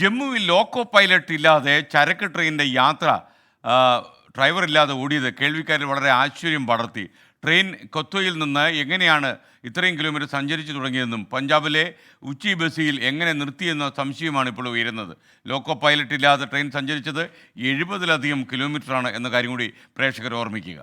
ജമ്മുവിൽ loco pilot ഇല്ലാതെ ചരക്ക് ട്രെയിനിൻ്റെ യാത്ര ആ, ഡ്രൈവർ ഇല്ലാതെ ഓടിയത് കേൾവിക്കാരിൽ വളരെ ആശ്ചര്യം പടർത്തി. ട്രെയിൻ കൊത്വയിൽ നിന്ന് എങ്ങനെയാണ് ഇത്രയും കിലോമീറ്റർ സഞ്ചരിച്ചു തുടങ്ങിയതെന്നും പഞ്ചാബിലെ ഉച്ചി ബസിയിൽ എങ്ങനെ നിർത്തിയെന്ന സംശയമാണ് ഇപ്പോൾ ഉയരുന്നത്. ലോക്കോ പൈലറ്റ് ഇല്ലാതെ ട്രെയിൻ സഞ്ചരിച്ചത് 70-ലധികം കിലോമീറ്ററാണ് എന്ന കാര്യം കൂടി പ്രേക്ഷകർ ഓർമ്മിക്കുക.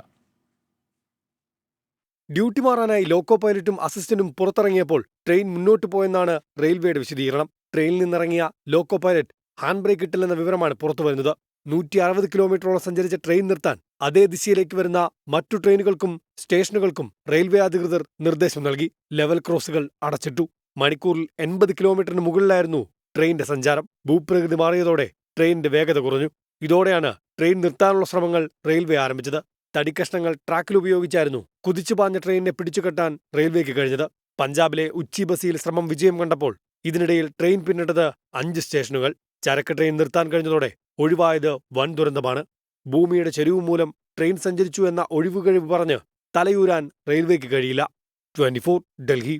ഡ്യൂട്ടി മാറാനായി ലോക്കോ പൈലറ്റും അസിസ്റ്റന്റും പുറത്തിറങ്ങിയപ്പോൾ ട്രെയിൻ മുന്നോട്ട് പോയെന്നാണ് റെയിൽവേയുടെ വിശദീകരണം. ട്രെയിനിൽ നിന്നിറങ്ങിയ ലോക്കോ പൈലറ്റ് ഹാൻഡ് ബ്രേക്ക് ഇട്ടില്ലെന്ന വിവരമാണ് പുറത്തുവരുന്നത്. 160 കിലോമീറ്ററോളം സഞ്ചരിച്ച ട്രെയിൻ നിർത്താൻ അതേ ദിശയിലേക്ക് വരുന്ന മറ്റു ട്രെയിനുകൾക്കും സ്റ്റേഷനുകൾക്കും റെയിൽവേ അധികൃതർ നിർദ്ദേശം നൽകി. ലെവൽ ക്രോസുകൾ അടച്ചിട്ടു. മണിക്കൂറിൽ 80 കിലോമീറ്ററിന് മുകളിലായിരുന്നു ട്രെയിനിന്റെ സഞ്ചാരം. ഭൂപ്രകൃതി മാറിയതോടെ ട്രെയിനിന്റെ വേഗത കുറഞ്ഞു. ഇതോടെയാണ് ട്രെയിൻ നിർത്താനുള്ള ശ്രമങ്ങൾ റെയിൽവേ ആരംഭിച്ചത്. തടിക്കഷ്ണങ്ങൾ ട്രാക്കിൽ ഉപയോഗിച്ചായിരുന്നു കുതിച്ചുപാഞ്ഞ ട്രെയിനിനെ പിടിച്ചുകെട്ടാൻ റെയിൽവേക്ക് കഴിഞ്ഞത്. പഞ്ചാബിലെ ഉച്ചി ബസിയിൽ ശ്രമം വിജയം കണ്ടപ്പോൾ ഇതിനിടയിൽ ട്രെയിൻ പിന്നിട്ടത് 5 സ്റ്റേഷനുകൾ. ചരക്ക് ട്രെയിൻ നിർത്താൻ കഴിഞ്ഞതോടെ ഒഴിവായത് വൻ ദുരന്തമാണ്. ഭൂമിയുടെ ചെരിവ് മൂലം ട്രെയിൻ സഞ്ചരിച്ചു എന്ന ഒഴിവുകഴിവ് പറഞ്ഞ് തലയൂരാൻ റെയിൽവേക്ക് കഴിയില്ല. 24 ഡൽഹി.